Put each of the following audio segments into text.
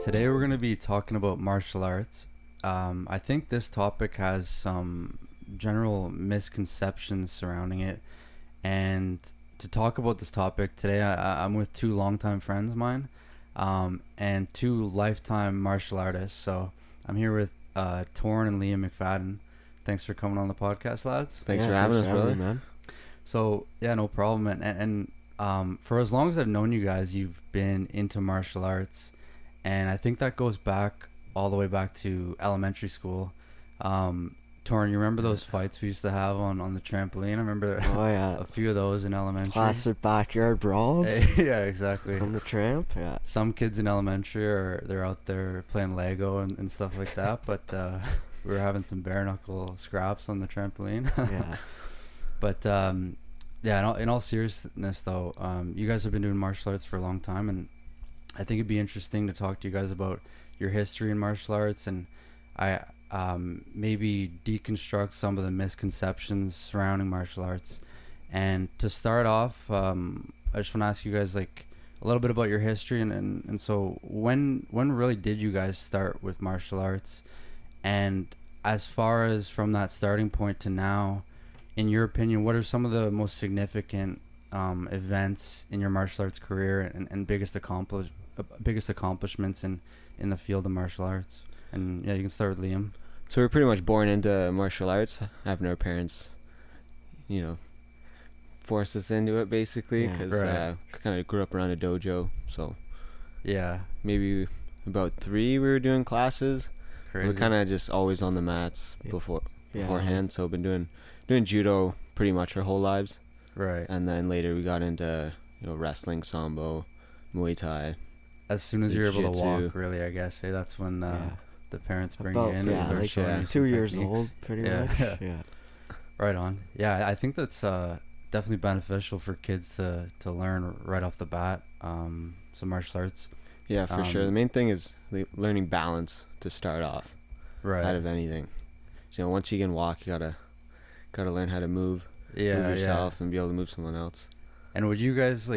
Today we're going to be talking about martial arts. I think this topic has some general misconceptions surrounding it. And to talk about this topic today, I'm with two longtime friends of mine and two lifetime martial artists. So I'm here with Torin and Liam Macfadyen. Thanks for coming on the podcast, lads. Thanks for having us, brother. Man. So, yeah, no problem. And for as long as I've known you guys, you've been into martial arts. And I think that goes back all the way back to elementary school. Torin, you remember those fights we used to have on the trampoline? I remember a few of those in elementary. Classic backyard brawls. Yeah, exactly. On the tramp, yeah. Some kids in elementary they're out there playing Lego and stuff like that, but we were having some bare knuckle scraps on the trampoline. Yeah. But yeah, in all seriousness though, you guys have been doing martial arts for a long time, and I think it'd be interesting to talk to you guys about your history in martial arts, and I maybe deconstruct some of the misconceptions surrounding martial arts. And to start off, I just want to ask you guys like a little bit about your history, and so when really did you guys start with martial arts? And as far as from that starting point to now, in your opinion, what are some of the most significant events in your martial arts career and biggest accomplishments in the field of martial arts? And yeah, you can start with Liam. So we're pretty much born into martial arts, having our parents, forced us into it basically, because kind of grew up around a dojo. So yeah, maybe about 3 we were doing classes. Crazy. We're kind of just always on the mats beforehand. So been doing judo pretty much our whole lives. Right. And then later we got into wrestling, sambo, Muay Thai. As soon as you're able to walk, really, I guess. Hey, that's when the parents bring you in and start showing you 2 years techniques. old, pretty much. Yeah. Right on. Yeah, I think that's definitely beneficial for kids to learn right off the bat. Some martial arts. Yeah, for sure. The main thing is learning balance to start off. Right. Out of anything. So once you can walk, you gotta learn how to move yourself and be able to move someone else. And would you guys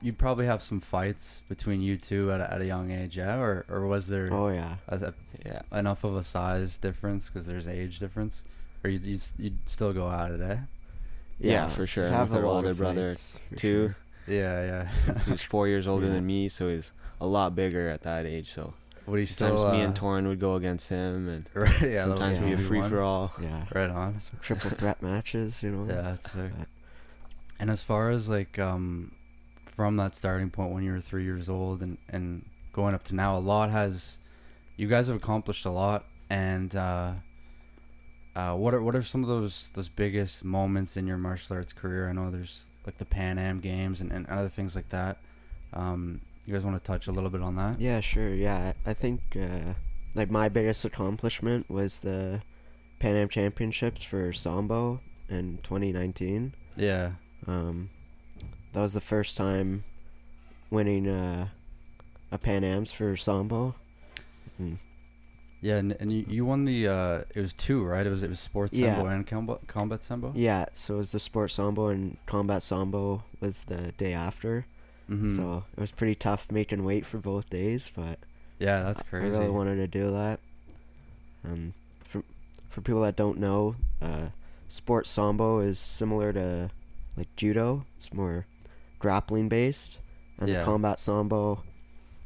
you'd probably have some fights between you two at a young age, yeah? Or was there enough of a size difference because there's age difference? Or you'd still go at it, eh? Yeah, for sure. With our older brother too. Sure. Yeah. He was 4 years older than me, so he was a lot bigger at that age. So sometimes me and Torin would go against him, and sometimes we'd be a free for all. Yeah, right on. Some triple threat matches, Yeah, that's sick. And as far as from that starting point when you were 3 years old and going up to now, you guys have accomplished a lot. And what are some of those biggest moments in your martial arts career? I know there's like the Pan Am Games and other things like that. You guys want to touch a little bit on that? Yeah, sure. Yeah, I think my biggest accomplishment was the Pan Am Championships for Sambo in 2019. Yeah. That was the first time winning a Pan Am's for Sambo. Yeah, and you won the it was 2, right? It was sports Sambo and combat Sambo? Yeah, so it was the sports Sambo, and combat Sambo was the day after. Mm-hmm. So it was pretty tough making weight for both days, but yeah, that's crazy. I really wanted to do that. For people that don't know, sports Sambo is similar to like judo. It's more grappling based, and the combat Sambo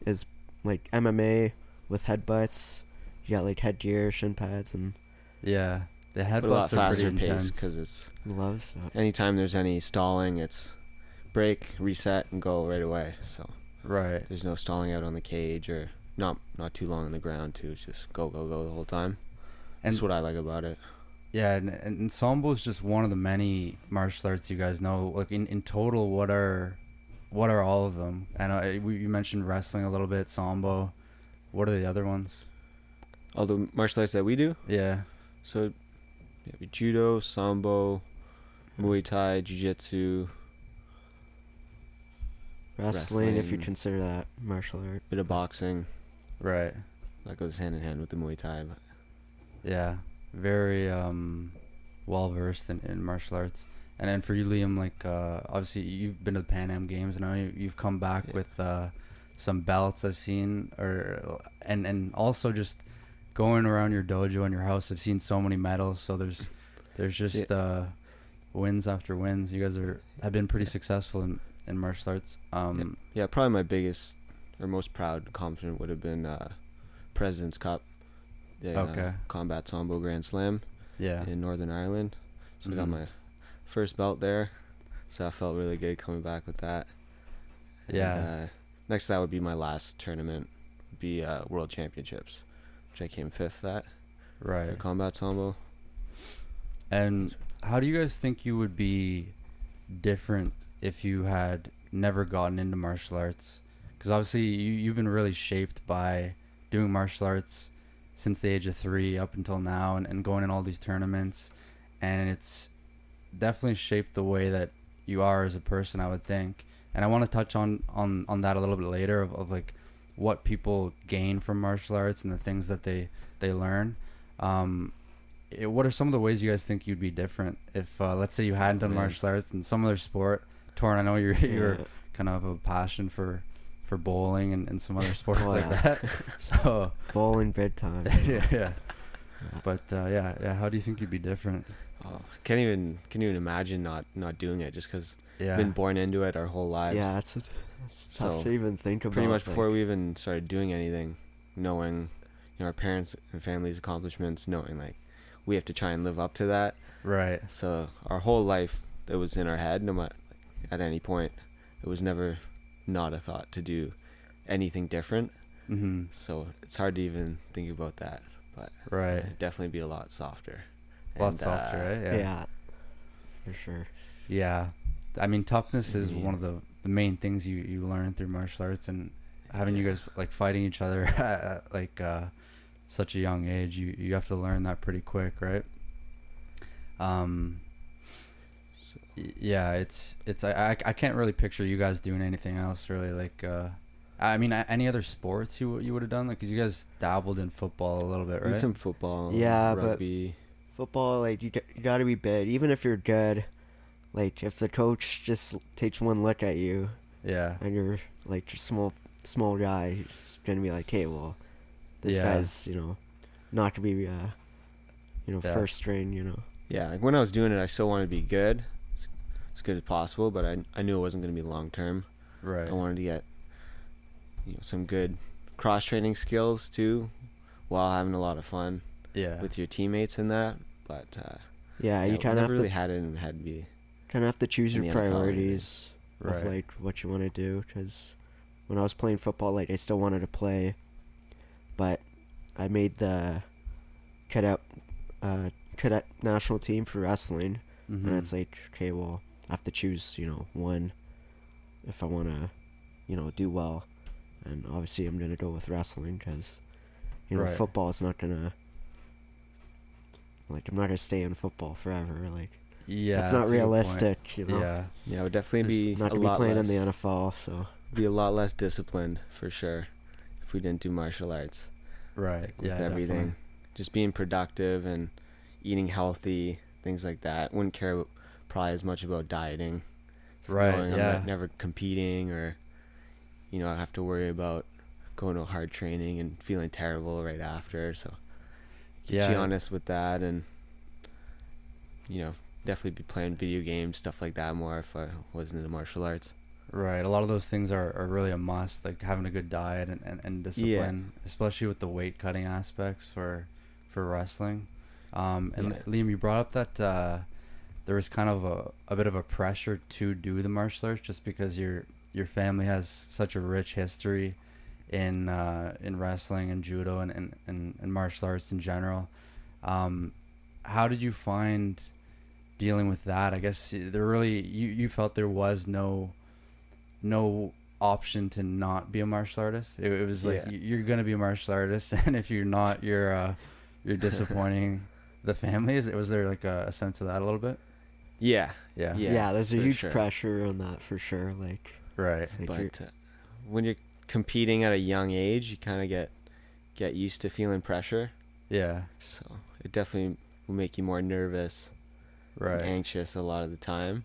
is like MMA with headbutts. You got like headgear, shin pads, and the headbutts a lot are faster pretty intense pace because it's gloves. Anytime there's any stalling, it's break, reset, and go right away. So there's no stalling out on the cage or not too long on the ground too. It's just go the whole time. And that's what I like about it. Yeah, and Sambo is just one of the many martial arts you guys know. Like in total, what are all of them? I know you mentioned wrestling a little bit, Sambo. What are the other ones? All the martial arts that we do? Yeah. So judo, Sambo, Muay Thai, Jiu-Jitsu, wrestling, if you consider that martial art. Bit of boxing. Right. That goes hand in hand with the Muay Thai. But yeah, very well versed in martial arts. And then for you, Liam, obviously you've been to the Pan Am Games, and now you've come back with some belts I've seen, and also just going around your dojo and your house, I've seen so many medals. So there's just wins after wins. You guys have been pretty successful in martial arts. Yeah, probably my biggest or most proud accomplishment would have been President's Cup, the Combat Sambo Grand Slam in Northern Ireland. So I got my first belt there, so I felt really good coming back with that. And, next, that would be my last tournament, would be World Championships, which I came 5th at. Right. For Combat Sambo. And how do you guys think you would be different if you had never gotten into martial arts? Because obviously you've been really shaped by doing martial arts since the age of 3 up until now, and going in all these tournaments, and it's definitely shaped the way that you are as a person, I would think. And I want to touch on that a little bit later of like what people gain from martial arts and the things that they learn. What are some of the ways you guys think you'd be different if let's say you hadn't done martial arts in some other sport? Torin, I know you're kind of a passion for bowling and some other sports like that. So bowling big time. yeah. But how do you think you'd be different? Can't even imagine not doing it, just because we've been born into it our whole lives. Yeah, that's tough to even think about. Pretty much before we even started doing anything, knowing our parents' and family's accomplishments, knowing like we have to try and live up to that. Right. So our whole life, it was in our head. No matter at any point, it was never not a thought to do anything different. Mm-hmm. So it's hard to even think about that. But it'd definitely be a lot softer. Softer, right? Yeah, for sure. Yeah, I mean, toughness is one of the main things you learn through martial arts, and having you guys like fighting each other at like such a young age, you have to learn that pretty quick, right? I can't really picture you guys doing anything else really, like I mean, any other sports you would have done, like, because you guys dabbled in football a little bit, right? Some football, but rugby. Football, like, you gotta be big, even if you're good. Like, if the coach just takes one look at you, and you're like just small guy, he's gonna be like, hey, well, this guy's not gonna be first string, Yeah, like when I was doing it, I still wanted to be good, as good as possible, but I knew it wasn't gonna be long term. Right. I wanted to get some good cross training skills too, while having a lot of fun. With your teammates in that, but you kind of really had it and had to be. Kind of have to choose your priorities of like what you want to do. Because when I was playing football, like, I still wanted to play, but I made the cadet national team for wrestling, and it's like, okay, well, I have to choose one if I want to do well, and obviously I'm gonna go with wrestling because football is not gonna. Like, I'm not gonna stay in football forever. Like, it's not realistic. Yeah, it would definitely be not gonna be playing in the NFL. So be a lot less disciplined for sure if we didn't do martial arts. Right. With everything, definitely. Just being productive and eating healthy, things like that. Wouldn't care probably as much about dieting. Right. I'm never competing, or I have to worry about going to hard training and feeling terrible right after. So. Keep you honest with that, and definitely be playing video games, stuff like that more if I wasn't into martial arts. Right. A lot of those things are really a must, like having a good diet and discipline, especially with the weight cutting aspects for wrestling. Liam, you brought up that there was kind of a bit of a pressure to do the martial arts just because your family has such a rich history in wrestling and judo and martial arts in general. How did you find dealing with that? I guess you felt there was no option to not be a martial artist. It was like you're gonna be a martial artist, and if you're not, you're disappointing the family. Was there like a sense of that a little bit? Yeah. There's a huge pressure on that for sure. Like, right. Like, but when you're competing at a young age, you kind of get used to feeling pressure. Yeah. So it definitely will make you more nervous, right, and anxious a lot of the time.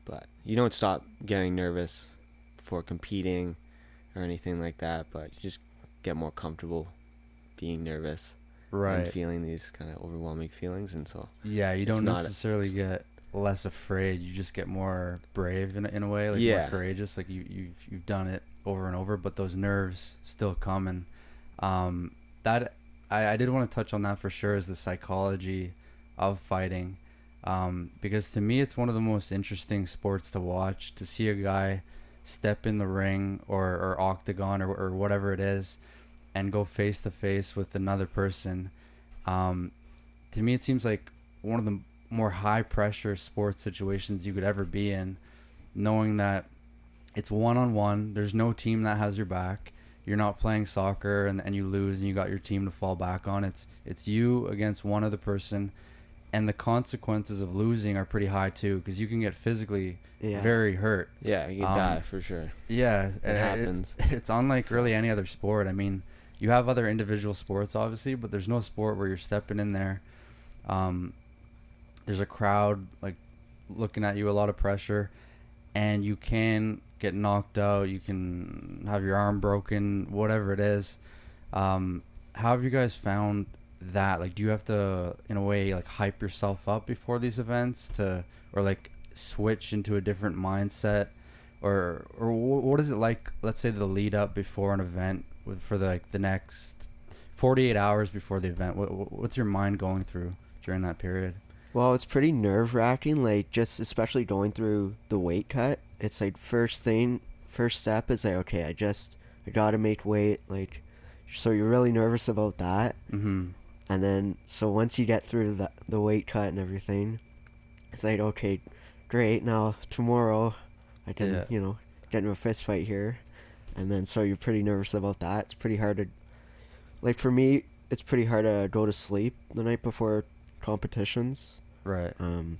But you don't stop getting nervous before competing or anything like that, but you just get more comfortable being nervous, and feeling these kind of overwhelming feelings. And so you don't necessarily get less afraid, you just get more brave in a way, like more courageous, like you've done it over and over, but those nerves still come. And that I did want to touch on that for sure, is the psychology of fighting, because to me it's one of the most interesting sports to watch, to see a guy step in the ring or octagon or whatever it is and go face to face with another person. To me it seems like one of the more high pressure sports situations you could ever be in, knowing that it's one-on-one, there's no team that has your back, you're not playing soccer and you lose and you got your team to fall back on. It's you against one other person, and the consequences of losing are pretty high too, because you can get physically very hurt. Yeah, you can die for sure. Yeah, it happens. It's unlike really any other sport. I mean, you have other individual sports obviously, but there's no sport where you're stepping in there. There's a crowd like looking at you, a lot of pressure, and you can get knocked out, you can have your arm broken, whatever it is. How have you guys found that? Like, do you have to in a way like hype yourself up before these events or like switch into a different mindset, or what is it like, let's say the lead up before an event for the next 48 hours before the event? What's your mind going through during that period? Well, it's pretty nerve-wracking, like, just especially going through the weight cut. It's like first step is like, okay, I gotta make weight, like, so you're really nervous about that. Mm-hmm. And then, so once you get through the weight cut and everything, it's like, okay, great, now tomorrow I can, get into a fist fight here. And then, so you're pretty nervous about that. It's pretty hard to, like, for me, it's pretty hard to go to sleep the night before competitions. Right. And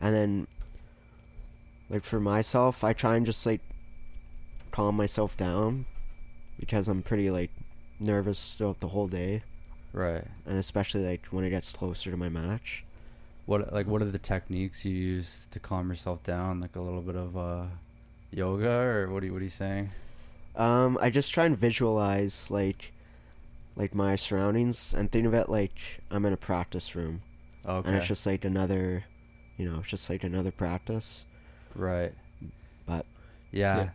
then, like, for myself, I try and just, like, calm myself down, because I'm pretty, like, nervous throughout the whole day. Right. And especially, like, when it gets closer to my match. What are the techniques you use to calm yourself down? Like a little bit of yoga, or what are you saying? I just try and visualize, like my surroundings, and think of it like I'm in a practice room. Okay. And it's just like another, it's just like another practice. Right. But yeah.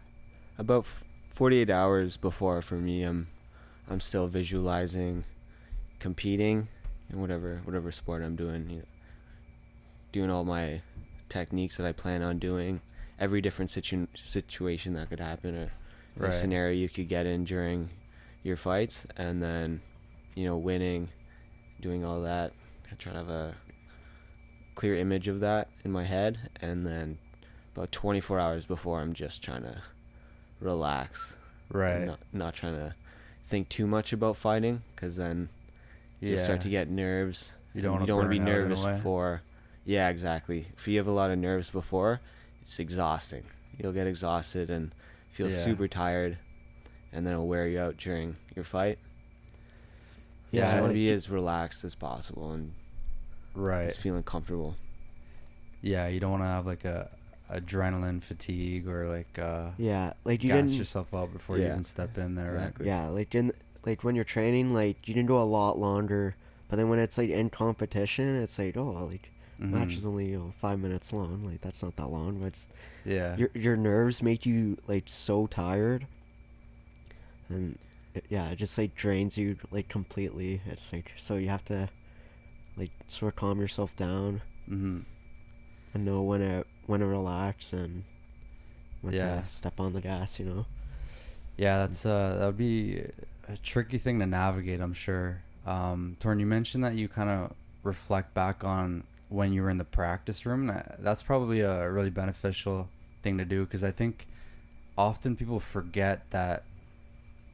About 48 hours before, for me, I'm still visualizing competing in whatever sport I'm doing, doing all my techniques that I plan on doing, every different situation that could happen, or a scenario you could get in during your fights, and then winning, doing all that. I try to have a clear image of that in my head, and then about 24 hours before, I'm just trying to relax, right? Not trying to think too much about fighting, because then you start to get nerves. You don't want to be nervous for. Yeah, exactly. If you have a lot of nerves before, it's exhausting. You'll get exhausted and feel super tired, and then it'll wear you out during your fight. You just want to be as relaxed as possible and just feeling comfortable. Yeah, you don't want to have like a adrenaline fatigue, or like you gas yourself up before you even step in there. Exactly. Yeah, like when you're training, like you can go a lot longer, but then when it's like in competition, it's like, oh, like match is only 5 minutes long. Like, that's not that long, but it's your nerves make you like so tired, and it just like drains you like completely. It's like, so you have to like sort of calm yourself down, and know when to relax and when to step on the gas. Yeah, that's that would be a tricky thing to navigate, I'm sure. Torin, you mentioned that you kind of reflect back on when you were in the practice room. That's probably a really beneficial thing to do, because I think often people forget that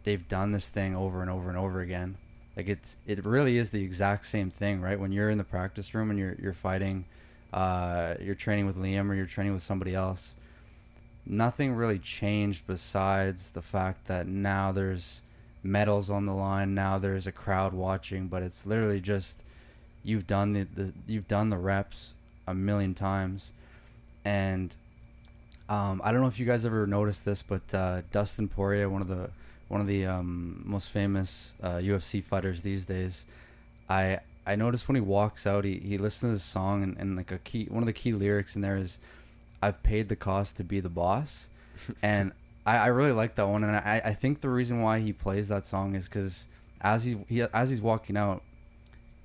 they've done this thing over and over and over again. Like, it really is the exact same thing, right? When you're in the practice room and you're fighting, you're training with Liam or you're training with somebody else, nothing really changed besides the fact that now there's medals on the line, now there's a crowd watching, but it's literally just you've done the reps a million times. And I don't know if you guys ever noticed this, but Dustin Poirier, one of the most famous UFC fighters these days, I noticed when he walks out, he listens to this song, and like one of the key lyrics in there is, "I've paid the cost to be the boss," and I really like that one, and I think the reason why he plays that song is because as he's walking out,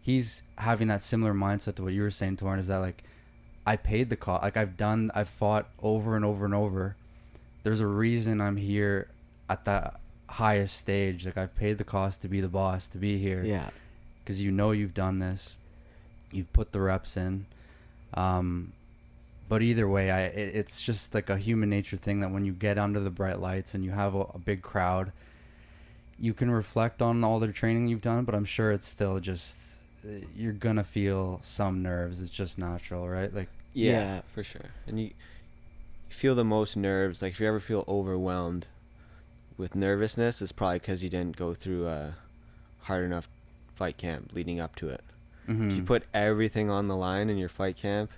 he's having that similar mindset to what you were saying, Torin, is that like, I paid the cost. Like I've fought over and over and over. There's a reason I'm here at that highest stage. Like I've paid the cost to be the boss, to be here. Yeah. Because you've done this. You've put the reps in. But either way, it's just like a human nature thing that when you get under the bright lights and you have a big crowd, you can reflect on all the training you've done, but I'm sure it's still just, you're gonna feel some nerves. It's just natural, right? Like, yeah, for sure. And you feel the most nerves. Like if you ever feel overwhelmed with nervousness, it's probably because you didn't go through a hard enough fight camp leading up to it. mm-hmm. If you put everything on the line in your fight camp,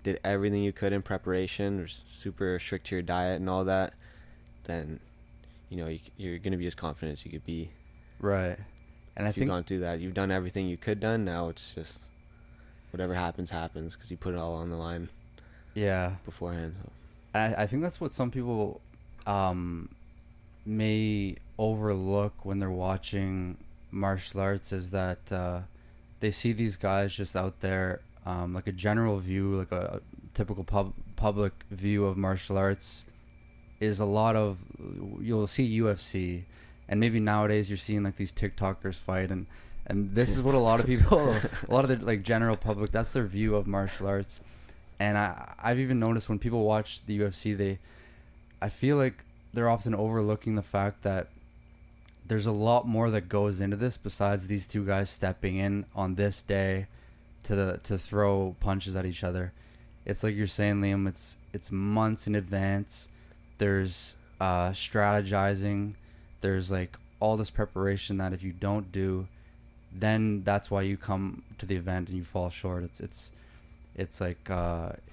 did everything you could in preparation, or super strict to your diet and all that, then you're going to be as confident as you could be. Right. And if you can't do that, you've done everything you could done. Now it's just whatever happens because you put it all on the line. Yeah. Beforehand. So. I think that's what some people may overlook when they're watching martial arts, is that they see these guys just out there, like a general view, like a typical public view of martial arts is a lot of, you'll see UFC, and maybe nowadays you're seeing like these TikTokers fight, and this is what a lot of people, a lot of the like general public, that's their view of martial arts. And I've even noticed when people watch the UFC, I feel like they're often overlooking the fact that there's a lot more that goes into this besides these two guys stepping in on this day to throw punches at each other. It's like you're saying, Liam, it's months in advance. There's strategizing. There's like all this preparation that if you don't do, then that's why you come to the event and you fall short. It's like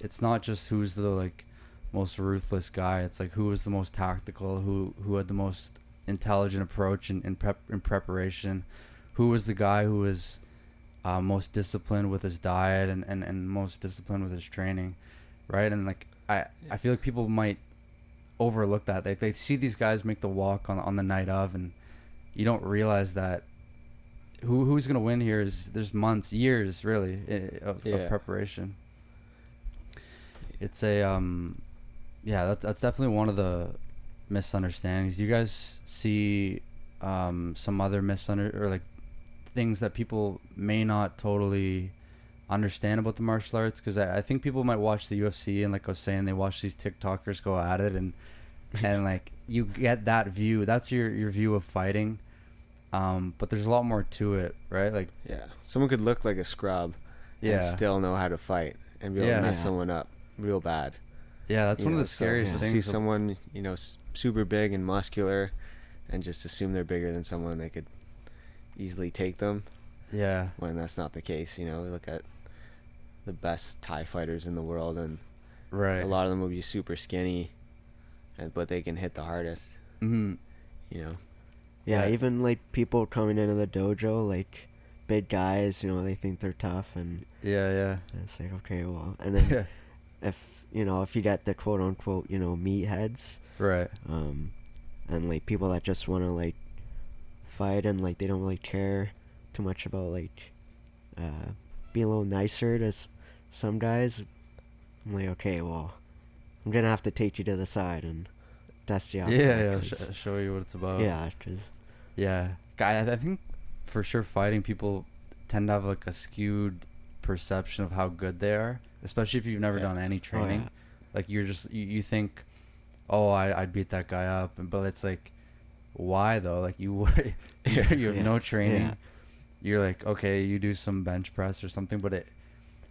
it's not just who's the like most ruthless guy. It's like who was the most tactical, who had the most intelligent approach in preparation, who was the guy who was most disciplined with his diet and most disciplined with his training, right? And like I feel like people might overlook that. They see these guys make the walk on the night of, and you don't realize that who's gonna win here is there's months, years really of preparation. It's a that's definitely one of the misunderstandings. Do you guys see some other or like things that people may not totally understand about the martial arts? Because I think people might watch the UFC and, like I was saying, they watch these TikTokers go at it, and like you get that view. That's your view of fighting. But there's a lot more to it, right? Like, yeah, someone could look like a scrub and still know how to fight and be able to mess someone up real bad. Yeah, that's one of the scariest things. See someone, super big and muscular, and just assume they're bigger than someone, they could easily take them. Yeah. When that's not the case, we look at the best Thai fighters in the world, and a lot of them will be super skinny, but they can hit the hardest. Mm-hmm. Yeah, even like people coming into the dojo, like big guys, they think they're tough, and and it's like, okay, well, and then if you get the quote unquote meatheads, right, and like people that just want to like fight and like they don't really care too much about like being a little nicer to some guys, I'm like, okay, well, I'm gonna have to take you to the side and test you out. Show you what it's about. I think for sure fighting people tend to have like a skewed perception of how good they are, especially if you've never done any training. Like you're just you think, I'd beat that guy up, but it's like, why though? Like you have no training. You're like, okay, you do some bench press or something, but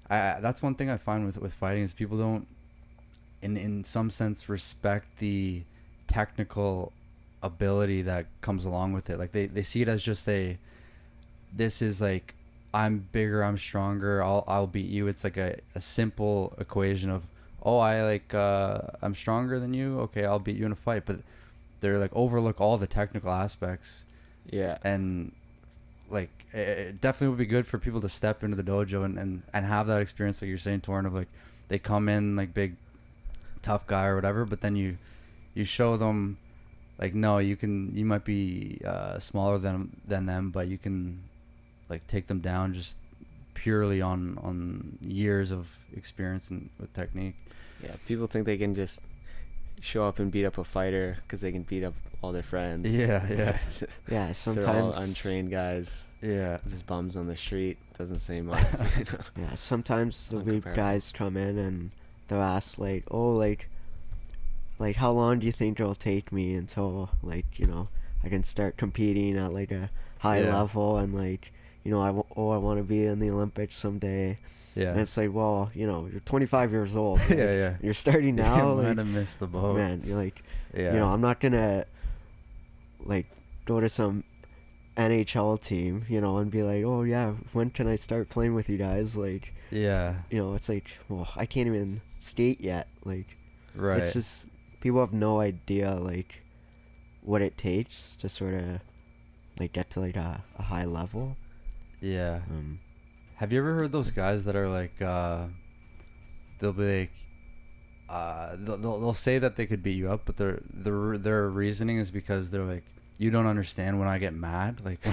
that's one thing I find with fighting is people don't in some sense respect the technical ability that comes along with it. Like they see it as just this is like, I'm bigger, I'm stronger, I'll beat you. It's like a simple equation of, oh, I'm stronger than you. Okay, I'll beat you in a fight. But they're like overlook all the technical aspects. Yeah. And like it definitely would be good for people to step into the dojo and have that experience, like you're saying, Torin, of like they come in like big tough guy or whatever, but then you show them like, no, you might be smaller than them, but you can like take them down just purely on years of experience and with technique. Yeah, people think they can just show up and beat up a fighter because they can beat up all their friends. Yeah. Yeah, sometimes they're all untrained guys. Yeah, just bums on the street. Doesn't say much. You know? Yeah, sometimes there'll be guys come in and they'll ask like, oh, like how long do you think it'll take me until like, you know, I can start competing at like a high level, and like, you know, I want to be in the Olympics someday. Yeah. And it's like, well, you know, you're 25 years old. Like, yeah. You're starting now. You like, might have missed the boat. Man, you're like, you know, I'm not gonna like go to some NHL team, you know, and be like, oh yeah, when can I start playing with you guys? Like, yeah, you know, it's like, well, I can't even skate yet. Like, right. It's just people have no idea like what it takes to sort of like get to like a high level. Yeah. Have you ever heard those guys that are like, they'll be like, they'll say that they could beat you up, but their reasoning is because they're like, you don't understand when I get mad. Like,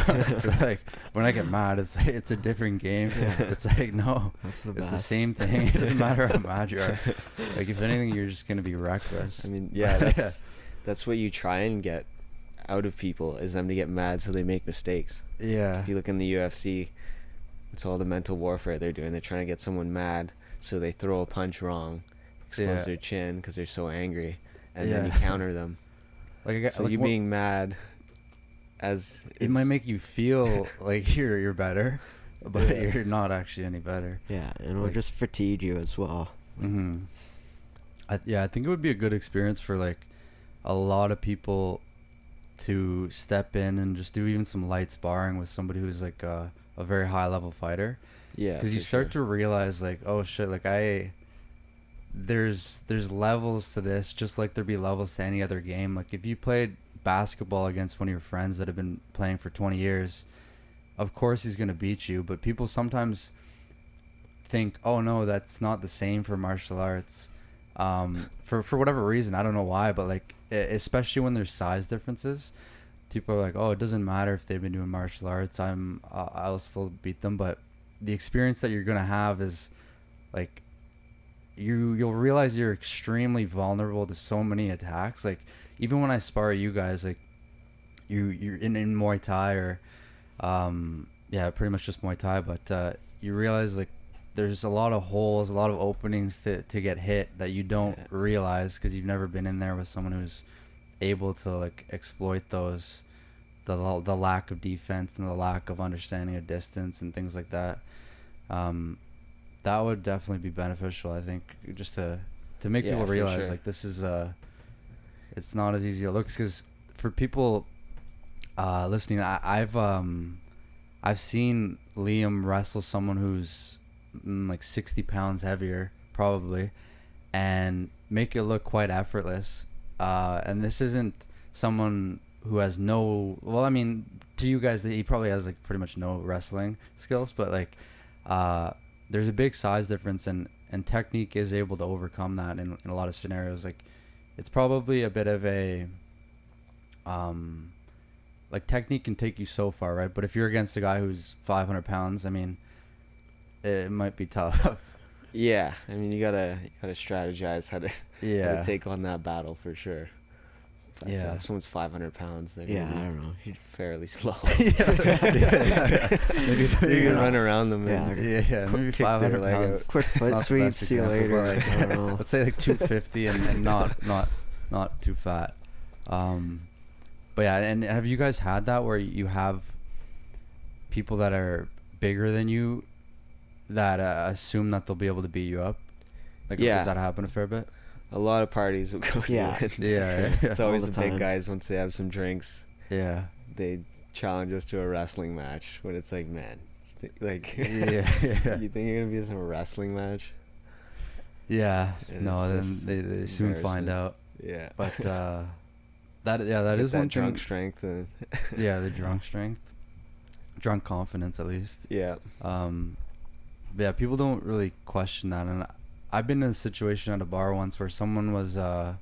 when I get mad, it's a different game. Yeah. It's like, no, it's the same thing. It doesn't matter how mad you are. Like, if anything, you're just gonna be reckless. I mean, that's what you try and get out of people, is them to get mad so they make mistakes. Yeah. If you look in the UFC, it's all the mental warfare they're doing. They're trying to get someone mad so they throw a punch wrong, expose their chin because they're so angry, and then you counter them. Being mad, it might make you feel like you're better, but you're not actually any better. Yeah, and it'll just fatigue you as well. Mm-hmm. I think it would be a good experience for like a lot of people to step in and just do even some light sparring with somebody who's like a very high level fighter. Yeah, because you start to realize like, oh shit, like there's levels to this, just like there'd be levels to any other game. Like if you played basketball against one of your friends that have been playing for 20 years, of course he's going to beat you, but people sometimes think, oh no, that's not the same for martial arts, for whatever reason. I don't know why, but like especially when there's size differences, people are like, oh, it doesn't matter if they've been doing martial arts, I'll still beat them. But the experience that you're going to have is like you'll realize you're extremely vulnerable to so many attacks. Like even when I spar you guys, like you're in Muay Thai or pretty much just Muay Thai, but you realize like there's a lot of holes, a lot of openings to get hit that you don't realize because you've never been in there with someone who's able to like exploit those, the lack of defense and the lack of understanding of distance and things like that. That would definitely be beneficial, I think, just to make people realize like this is it's not as easy as it looks. Because for people listening, I've seen Liam wrestle someone who's like 60 pounds heavier probably and make it look quite effortless, and this isn't someone who has to you guys he probably has like pretty much no wrestling skills, but like there's a big size difference, and technique is able to overcome that in a lot of scenarios. Like it's probably a bit of a like technique can take you so far, right? But if you're against a guy who's 500 pounds, I mean, it might be tough. Yeah, I mean, you gotta strategize how to take on that battle for sure. But, if someone's 500 pounds, they're gonna be, I don't know, fairly slow. Maybe you can run around them. Maybe 500 pounds. Quick foot sweep. See you later. Like, I don't know. Let's say like 250 and not too fat. But yeah, and have you guys had that where you have people that are bigger than you that assume that they'll be able to beat you up? Like, does that happen a fair bit? A lot of parties will go yeah. It's always the big guys once they have some drinks. Yeah. They challenge us to a wrestling match when it's like, man, like, yeah. you think you're going to be in a wrestling match? Yeah. No, then they soon find out. Yeah. But that is one thing. Drunk strength. Yeah, the drunk strength. Drunk confidence, at least. Yeah. But yeah, people don't really question that, and I've been in a situation at a bar once where someone was they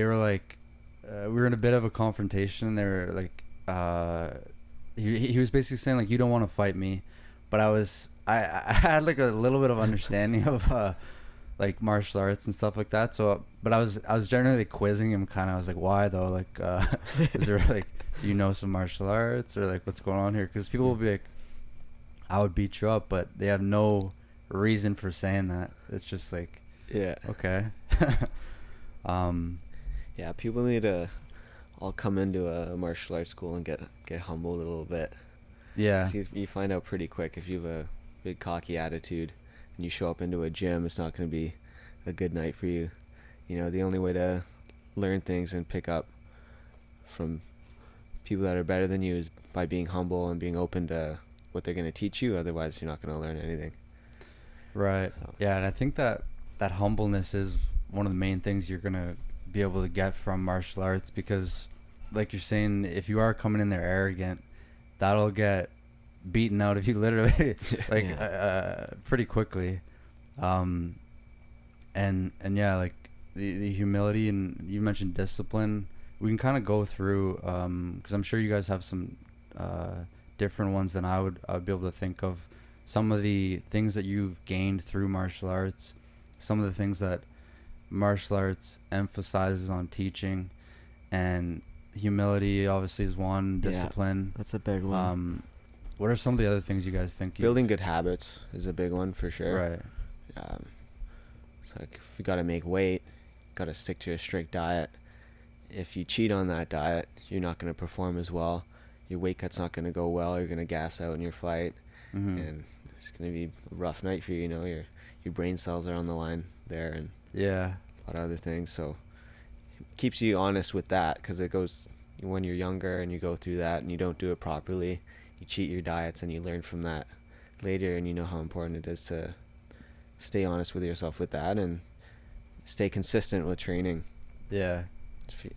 were like, we were in a bit of a confrontation. They were like, he was basically saying like, you don't want to fight me, but I had like a little bit of understanding of like martial arts and stuff like that. So, but I was generally quizzing him, kind of. I was like, why though? Like, is there like, do you know some martial arts, or like what's going on here? Because people will be like, I would beat you up, but they have no reason for saying that. It's just like, yeah, okay. Yeah, people need to all come into a martial arts school and get humbled a little bit. Yeah. So you find out pretty quick if you have a big cocky attitude and you show up into a gym, it's not going to be a good night for you. You know, the only way to learn things and pick up from people that are better than you is by being humble and being open to what they're going to teach you. Otherwise, you're not going to learn anything. Right. So. Yeah, and I think that humbleness is one of the main things you're going to be able to get from martial arts, because like you're saying, if you are coming in there arrogant, that'll get beaten out of you literally like pretty quickly. And yeah, like the humility, and you mentioned discipline. We can kind of go through because I'm sure you guys have some different ones than I'd be able to think of. Some of the things that you've gained through martial arts, some of the things that martial arts emphasizes on teaching, and humility obviously is one. Discipline, that's a big one. What are some of the other things you guys think? Building good habits is a big one for sure. Right. So like if you got to make weight, got to stick to a strict diet. If you cheat on that diet, you're not going to perform as well. Your weight cut's not going to go well. You're going to gas out in your fight, and it's going to be a rough night for you. You know, your brain cells are on the line there, and yeah, a lot of other things. So it keeps you honest with that, because it goes when you're younger and you go through that and you don't do it properly. You cheat your diets and you learn from that later, and you know how important it is to stay honest with yourself with that and stay consistent with training. Yeah. If you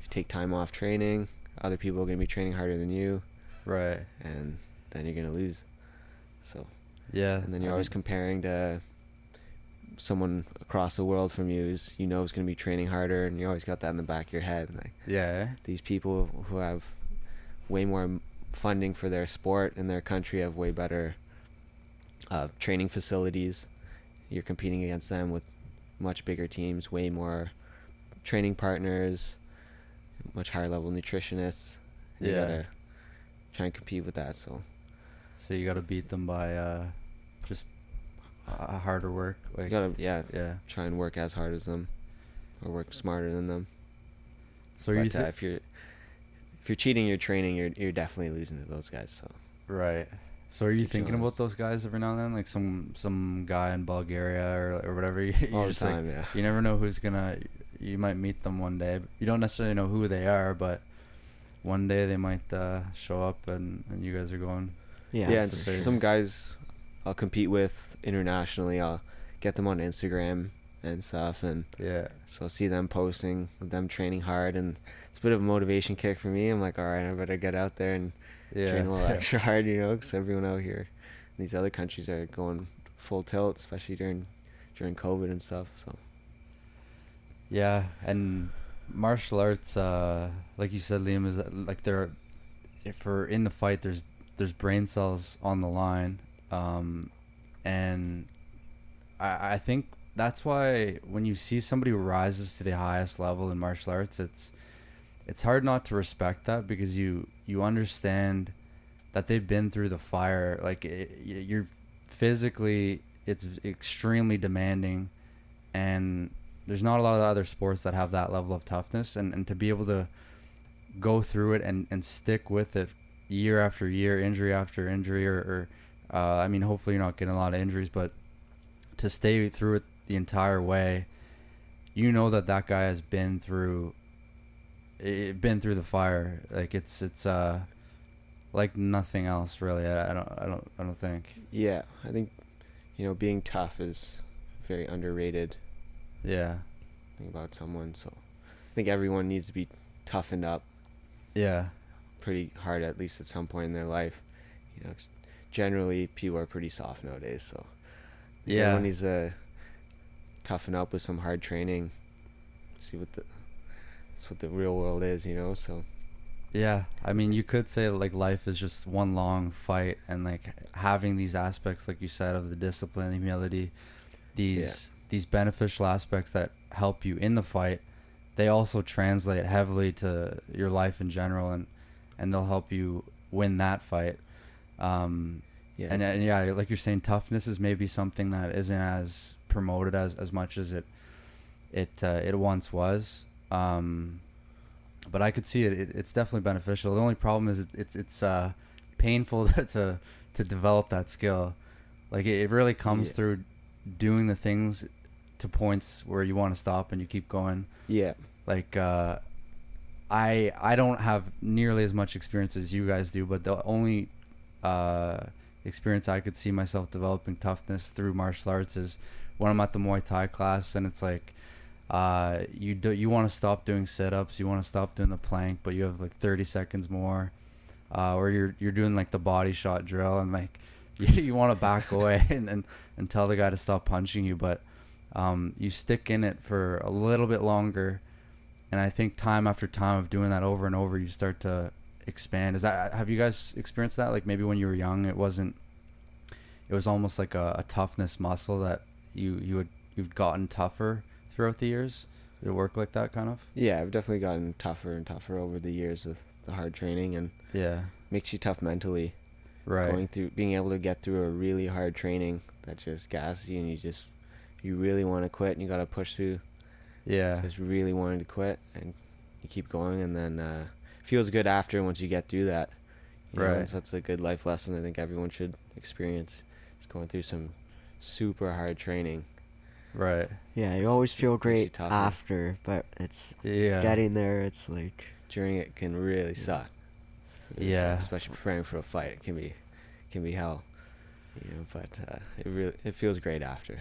take time off training, other people are going to be training harder than you. Right. And then you're going to lose. So. Yeah. And then you're always comparing to someone across the world from you is going to be training harder, and you always got that in the back of your head. Like, yeah. These people who have way more funding for their sport in their country have way better training facilities. You're competing against them with much bigger teams, way more training partners, much higher level nutritionists. You gotta try and compete with that. So you gotta beat them by just harder work. Like, you gotta try and work as hard as them, or work smarter than them. So but, if you're cheating your training, you're definitely losing to those guys. So right. So are you thinking about those guys every now and then, like some guy in Bulgaria or whatever? All the time, yeah. You never know who's gonna. You might meet them one day. You don't necessarily know who they are, but one day they might show up, and you guys are going. Yeah, and some guys I'll compete with internationally. I'll get them on Instagram and stuff, and so I'll see them posting, them training hard, and it's a bit of a motivation kick for me. I'm like, all right, I better get out there and train a little extra hard, because everyone out here in these other countries are going full tilt, especially during COVID and stuff. So yeah, and martial arts, like you said, Liam, is that, like, in the fight, there's brain cells on the line, and I think that's why when you see somebody who rises to the highest level in martial arts, it's hard not to respect that, because you understand that they've been through the fire. Like, you're physically, it's extremely demanding, and there's not a lot of other sports that have that level of toughness, and to be able to go through it and stick with it year after year, injury after injury, or I mean, hopefully you're not getting a lot of injuries, but to stay through it the entire way, that guy has been through the fire. Like, it's like nothing else really. I don't think. Yeah, I think being tough is very underrated. Yeah. Thing about someone. So I think everyone needs to be toughened up. Yeah. Pretty hard, at least at some point in their life. Generally people are pretty soft nowadays. So yeah, everyone needs to toughen up with some hard training. See that's what the real world is, So. Yeah, I mean, you could say like life is just one long fight, and like having these aspects, like you said, of the discipline, the humility, these beneficial aspects that help you in the fight, they also translate heavily to your life in general, and they'll help you win that fight. And yeah, like you're saying, toughness is maybe something that isn't as promoted as much as it once was. But I could see it's definitely beneficial. The only problem is it's painful to develop that skill. Like it really comes through doing the things to points where you want to stop and you keep going. Yeah. Like I don't have nearly as much experience as you guys do, but the only experience I could see myself developing toughness through martial arts is when I'm at the Muay Thai class, and it's like you want to stop doing sit-ups, you want to stop doing the plank, but you have like 30 seconds more, or you're doing like the body shot drill, and like you want to back away and tell the guy to stop punching you, but you stick in it for a little bit longer, and I think time after time of doing that over and over, you start to expand. Have you guys experienced that? Like maybe when you were young, it was almost like a toughness muscle that you've gotten tougher throughout the years? Did it work like that kind of? Yeah, I've definitely gotten tougher and tougher over the years with the hard training, and makes you tough mentally. Right. Being able to get through a really hard training that just gasses you, and you really want to quit, and you got to push through. Yeah. Just really wanting to quit, and you keep going, and then feels good after once you get through that. So that's a good life lesson I think everyone should experience. It's going through some super hard training. Right. Yeah, you always feel great after, but it's getting there. It's like during it can really suck. Especially preparing for a fight, it can be hell. But it feels great after.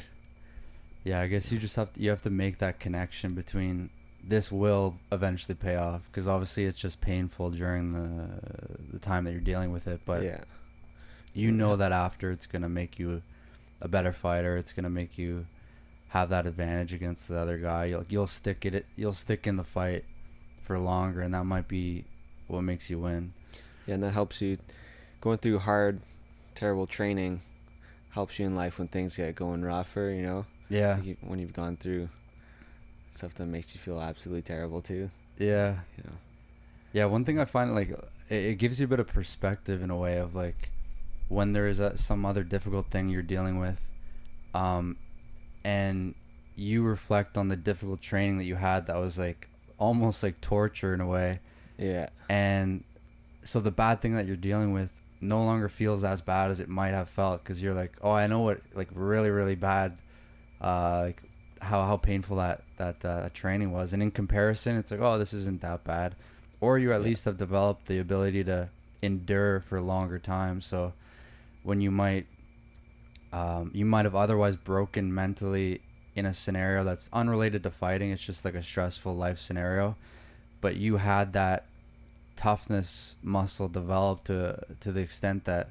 Yeah, I guess you have to make that connection between this will eventually pay off, because obviously it's just painful during the time that you're dealing with it, but you know that after it's gonna make you a better fighter. It's gonna make you have that advantage against the other guy. You'll stick in the fight for longer, and that might be what makes you win. Yeah, and that helps you going through hard, terrible training. Helps you in life when things get going rougher. Yeah. Like when you've gone through stuff that makes you feel absolutely terrible too. Yeah. Yeah. One thing I find, like, it gives you a bit of perspective in a way of like when there is some other difficult thing you're dealing with, and you reflect on the difficult training that you had that was like almost like torture in a way. Yeah. And so the bad thing that you're dealing with no longer feels as bad as it might have felt, because you're like, oh, I know what like really, really bad, like how painful that training was, and in comparison it's like, oh, this isn't that bad, or you at least have developed the ability to endure for a longer time. So when you might have otherwise broken mentally in a scenario that's unrelated to fighting, it's just like a stressful life scenario, but you had that toughness muscle developed to the extent that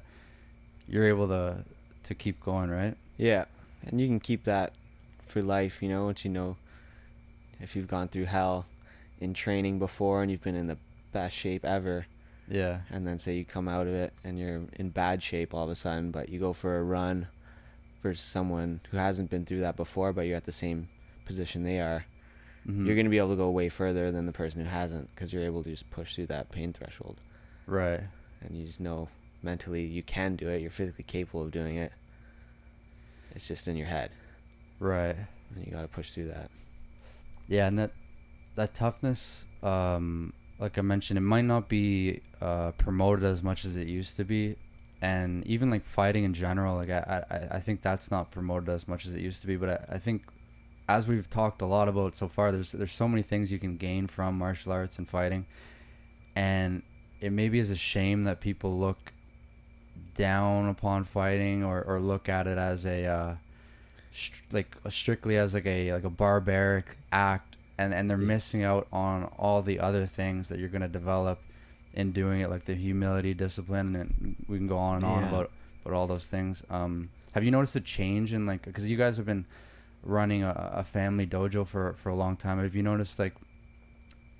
you're able to keep going, right? Yeah, and you can keep that for life, once if you've gone through hell in training before and you've been in the best shape ever. Yeah. And then say you come out of it and you're in bad shape all of a sudden, but you go for a run versus someone who hasn't been through that before, but you're at the same position they are. Mm-hmm. You're going to be able to go way further than the person who hasn't, because you're able to just push through that pain threshold. Right. And you just know mentally you can do it. You're physically capable of doing it. It's just in your head. Right. And you got to push through that. Yeah, and that toughness, like I mentioned, it might not be promoted as much as it used to be, and even like fighting in general, like I think that's not promoted as much as it used to be. But I think, as we've talked a lot about so far, there's so many things you can gain from martial arts and fighting, and it maybe is a shame that people look down upon fighting or look at it as strictly as like a barbaric act, and they're missing out on all the other things that you're going to develop in doing it, like the humility, discipline, and we can go on and on about all those things. Have you noticed a change in, like, because you guys have been running a family dojo for a long time, have you noticed like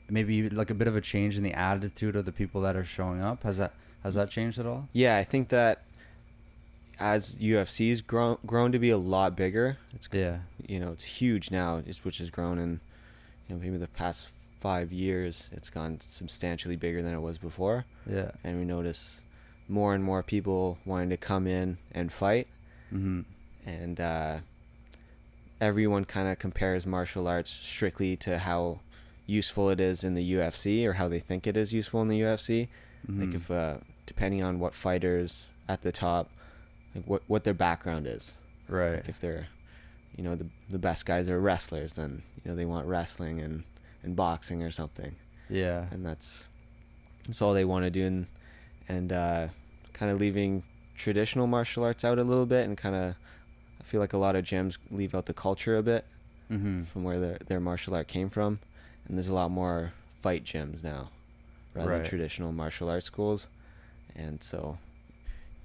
maybe like a bit of a change in the attitude of the people that are showing up? Has that changed at all? Yeah, I think that as UFC's grown to be a lot bigger, it's it's huge now, which has grown in maybe the past 5 years. It's gone substantially bigger than it was before. Yeah, and we notice more and more people wanting to come in and fight, and everyone kind of compares martial arts strictly to how useful it is in the UFC, or how they think it is useful in the UFC. Like if depending on what fighters at the top, like what their background is, right? Like if they're the best guys are wrestlers, then they want wrestling and boxing or something. Yeah, and that's all they want to do, and kind of leaving traditional martial arts out a little bit, and kind of I feel like a lot of gyms leave out the culture a bit from where their martial art came from, and there's a lot more fight gyms now rather than traditional martial arts schools, and so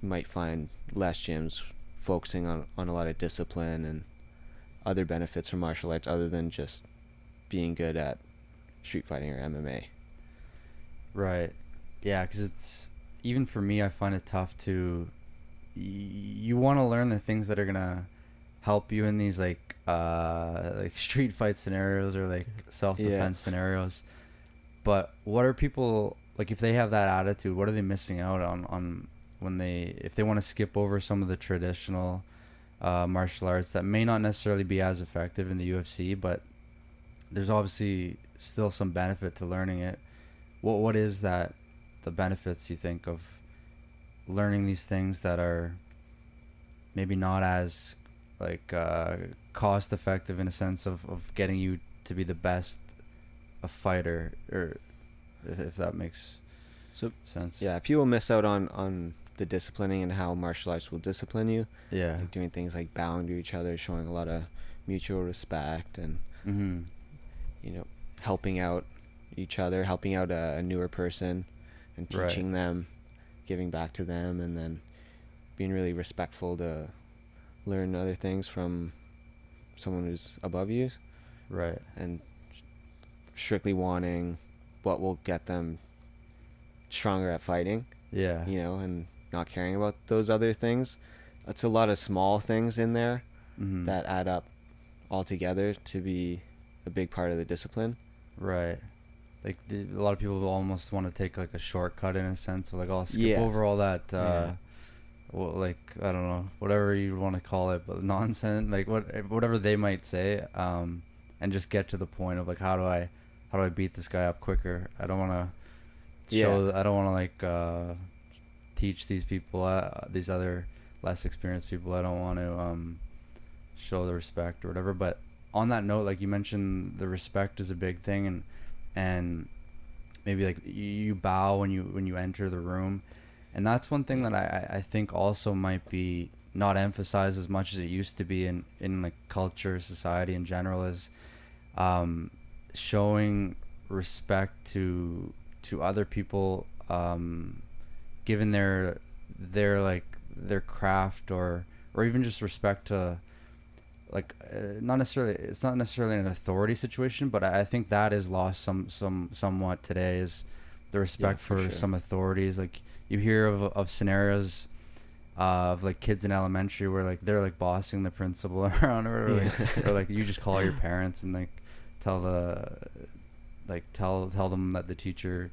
you might find less gyms focusing on a lot of discipline and other benefits from martial arts other than just being good at street fighting or MMA. Right. Yeah, because it's, even for me, I find it tough to, you want to learn the things that are going to help you in these like street fight scenarios or like self-defense scenarios. But what are people, like, if they have that attitude, what are they missing out on when if they want to skip over some of the traditional martial arts that may not necessarily be as effective in the UFC, but there's obviously still some benefit to learning it. What is that, the benefits you think of learning these things that are maybe not as like cost effective in a sense of getting you to be the best a fighter, or if that makes sense? Yeah, people miss out on the disciplining and how martial arts will discipline you. Yeah, like doing things like bowing to each other, showing a lot of mutual respect, and helping out each other, helping out a newer person and teaching them, giving back to them, and then being really respectful to learn other things from someone who's above you, and strictly wanting what will get them stronger at fighting, and not caring about those other things. It's a lot of small things in there that add up all together to be a big part of the discipline. Right. Like a lot of people almost want to take like a shortcut in a sense of like, I'll skip over all that well, like, I don't know, whatever you want to call it, but nonsense, like whatever they might say, and just get to the point of like, how do I beat this guy up quicker? I don't want to show, I don't want to like teach these people, these other less experienced people, I don't want to show the respect or whatever. But on that note, like you mentioned, the respect is a big thing, and maybe like you bow when you enter the room, and that's one thing that I think also might be not emphasized as much as it used to be in like culture, society in general, is showing respect to other people, given their like their craft, or even just respect to, like, it's not necessarily an authority situation, but I think that is lost somewhat today, is the respect for some authorities. Like you hear of scenarios of like kids in elementary where like they're like bossing the principal around, or like you just call your parents and like tell them that the teacher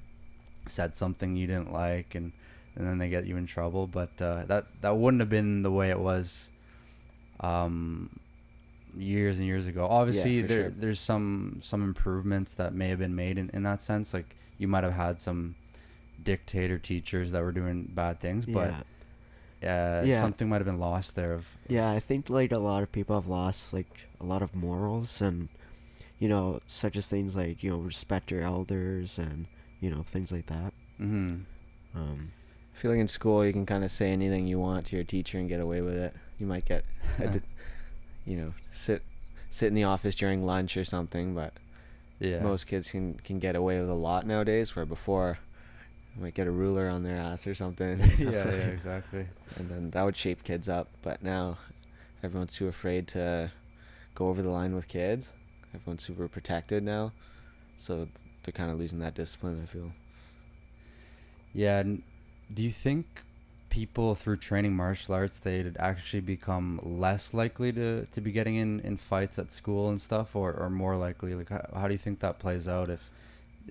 said something you didn't like, and then they get you in trouble. But that wouldn't have been the way it was years and years ago. Obviously there's some improvements that may have been made in that sense. Like you might have had some dictator teachers that were doing bad things, but something might have been lost there. I think like a lot of people have lost like a lot of morals, and such as things like respect your elders, and things like that. feel like in school you can kind of say anything you want to your teacher and get away with it. You might get, sit in the office during lunch or something, but most kids can get away with a lot nowadays, where before you might get a ruler on their ass or something. yeah, exactly. And then that would shape kids up, but now everyone's too afraid to go over the line with kids. Everyone's super protected now, so they're kind of losing that discipline, I feel. Yeah, and do you think people through training martial arts, they'd actually become less likely to be getting in fights at school and stuff, or more likely? Like, how do you think that plays out if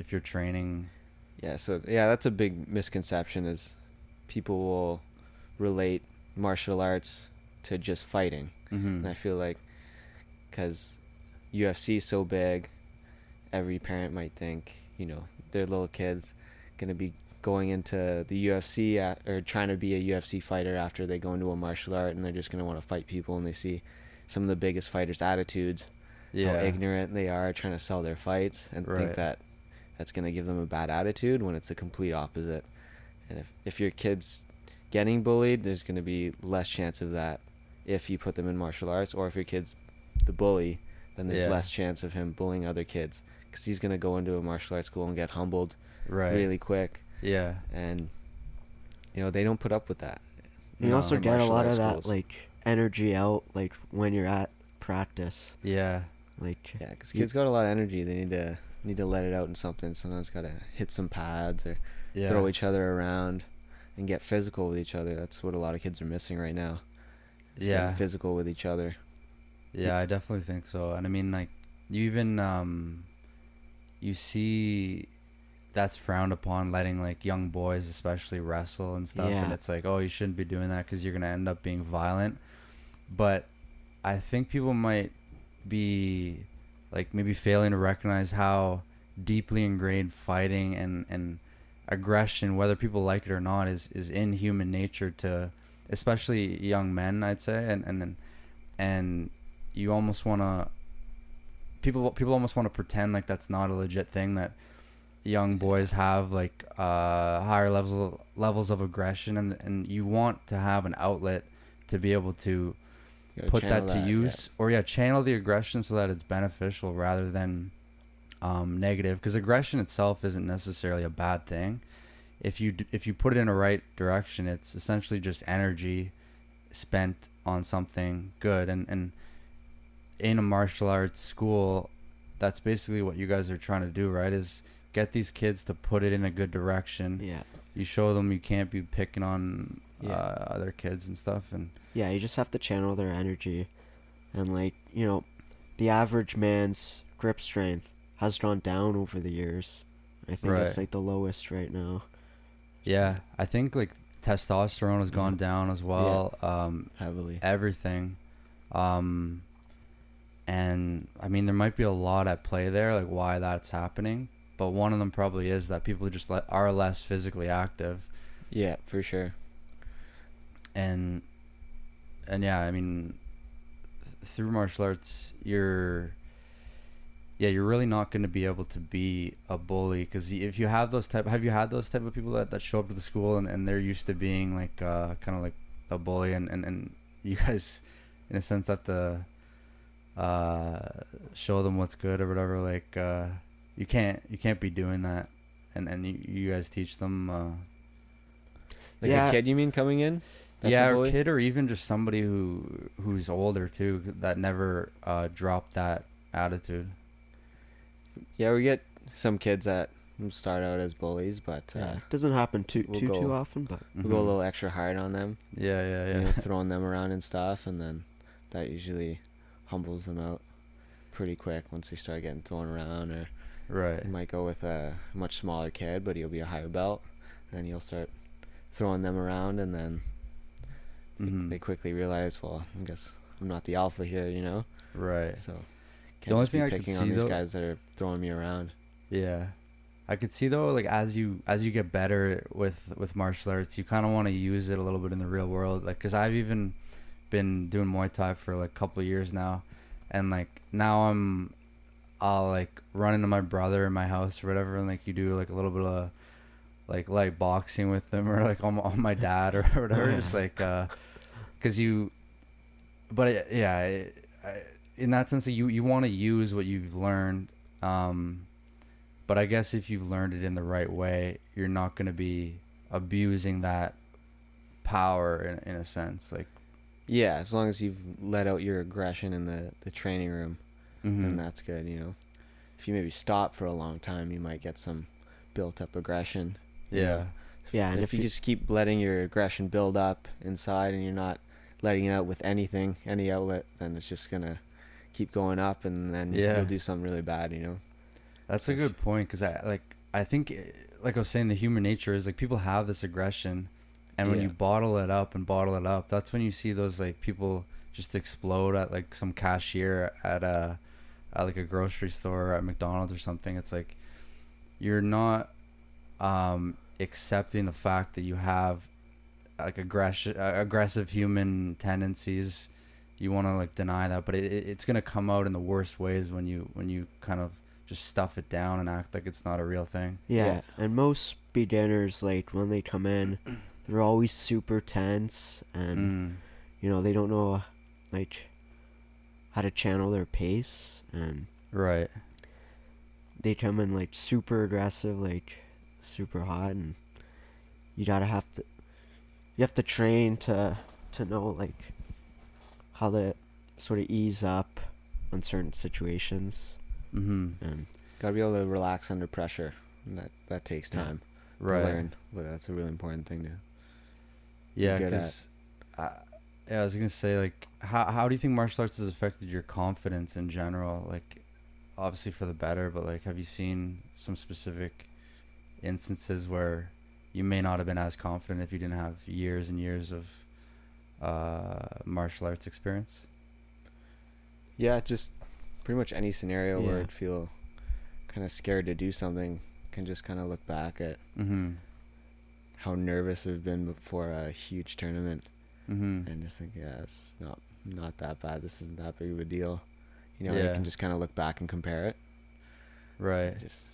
you're training? Yeah, so that's a big misconception, is people will relate martial arts to just fighting. And I feel like because UFC is so big, every parent might think, their little kid's going to be going into the UFC or trying to be a UFC fighter after they go into a martial art, and they're just going to want to fight people, and they see some of the biggest fighters' attitudes, how ignorant they are trying to sell their fights, and think that that's going to give them a bad attitude, when it's the complete opposite. And if your kid's getting bullied, there's going to be less chance of that if you put them in martial arts, or if your kid's the bully, then there's less chance of him bullying other kids, because he's going to go into a martial arts school and get humbled really quick. Yeah. And they don't put up with that. You also get a lot of that energy out when you're at practice. Yeah. Because kids got a lot of energy. They need to let it out in something. Sometimes got to hit some pads or throw each other around and get physical with each other. That's what a lot of kids are missing right now. Getting physical with each other. Yeah, I definitely think so. And I mean, you even you see that's frowned upon, letting young boys especially wrestle and stuff, and it's oh, you shouldn't be doing that because you're gonna end up being violent. But I think people might be maybe failing to recognize how deeply ingrained fighting and aggression, whether people like it or not, is in human nature, to especially young men, I'd say. And you almost want to people almost want to pretend that's not a legit thing, that young boys have higher levels of aggression, and you want to have an outlet to be able to put that to use, or channel the aggression so that it's beneficial rather than negative, because aggression itself isn't necessarily a bad thing. If you put it in a right direction, it's essentially just energy spent on something good. And in a martial arts school, that's basically what you guys are trying to do, right? Is get these kids to put it in a good direction. Yeah. You show them you can't be picking on other kids and stuff, and you just have to channel their energy. And the average man's grip strength has gone down over the years. I think it's the lowest right now. Yeah, I think testosterone has gone down as well. Heavily. Everything. And I mean, there might be a lot at play there, why that's happening. But one of them probably is that people just are less physically active. Yeah, for sure. And yeah, I mean, through martial arts, you're really not going to be able to be a bully, because if you have have you had those type of people that show up to the school and they're used to being kind of a bully, and you guys in a sense have to show them what's good or whatever. You can't be doing that, and you guys teach them. A kid, you mean, coming in? That's or a kid, or even just somebody who's older too, that never dropped that attitude. Yeah, we get some kids that start out as bullies, but it doesn't happen too often. But we'll go a little extra hard on them. Yeah. Throwing them around and stuff, and then that usually humbles them out pretty quick once they start getting thrown around. Or you might go with a much smaller kid, but he'll be a higher belt. Then you'll start throwing them around, and then they quickly realize, well, I guess I'm not the alpha here, Right. So the only thing be I picking could on see, these guys that are throwing me around. Yeah, I could see though, as you get better with martial arts, you kind of want to use it a little bit in the real world, because I've even been doing Muay Thai for a couple of years now, and now I'll run into my brother in my house or whatever, and you do a little bit of like boxing with them or like on my dad or whatever. Just like because you, but in that sense, you want to use what you've learned. But I guess if you've learned it in the right way, you're not going to be abusing that power in a sense. Like, yeah, as long as you've let out your aggression in the training room, then that's good. You know, if you maybe stop for a long time, you might get some built up aggression. Yeah. Yeah, and if you just keep letting your aggression build up inside and you're not letting it out with any outlet, then it's just gonna keep going up, and then you'll do something really bad. You know. That's a good point, because I think, like I was saying, the human nature is like people have this aggression, and when you bottle it up, that's when you see those like people just explode at like some cashier at like a grocery store or at McDonald's or something. It's like you're not accepting the fact that you have like aggressive human tendencies. You want to like deny that, but it's gonna come out in the worst ways when you kind of just stuff it down and act like it's not a real thing. Yeah, and most beginners, like, when they come in, they're always super tense, and, you know, they don't know, like, how to channel their pace, and... Right. They come in, like, super aggressive, like, super hot, and you have to train to know, like, how to sort of ease up on certain situations. And gotta be able to relax under pressure, and that takes time to learn. But that's a really important thing to because I was gonna say, like, how do you think martial arts has affected your confidence in general? Like, obviously for the better, but like, have you seen some specific instances where you may not have been as confident if you didn't have years and years of martial arts experience? Yeah, just pretty much any scenario where I'd feel kind of scared to do something, can just kind of look back at how nervous I've been before a huge tournament, and just think, it's not that bad. This isn't that big of a deal. You know, you can just kind of look back and compare it. Right. Just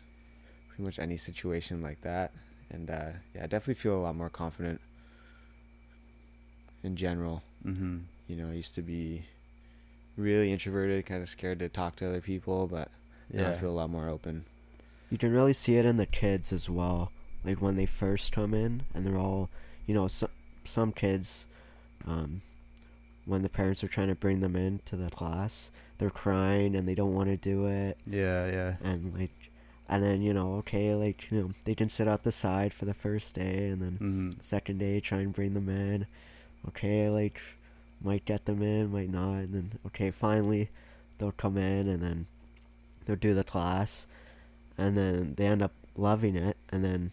pretty much any situation like that. And I definitely feel a lot more confident in general. You know, I used to be really introverted, kind of scared to talk to other people, but now I feel a lot more open. You can really see it in the kids as well, like when they first come in, and they're all, you know, some kids, when the parents are trying to bring them into the class, they're crying and they don't want to do it. And then, you know, okay, like, you know, they can sit out the side for the first day, and then second day try and bring them in. Okay, like, might get them in, might not, and then, okay, finally they'll come in, and then they'll do the class, and then they end up loving it, and then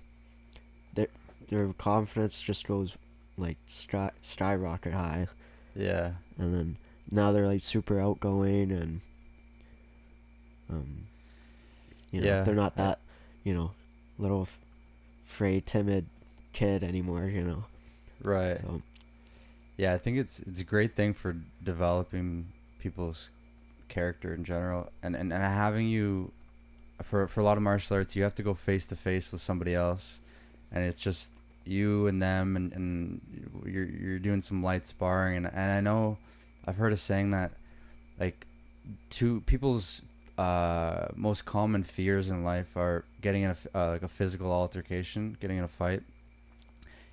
their confidence just goes, like, skyrocket high. Yeah. And then now they're, like, super outgoing, and you know, they're not that, you know, little afraid, timid kid anymore, you know. Right. So yeah, I think it's a great thing for developing people's character in general, and having you for a lot of martial arts, you have to go face to face with somebody else, and it's just you and them, and you're doing some light sparring, and I know I've heard a saying that, like, two people's most common fears in life are getting in like a physical altercation, getting in a fight,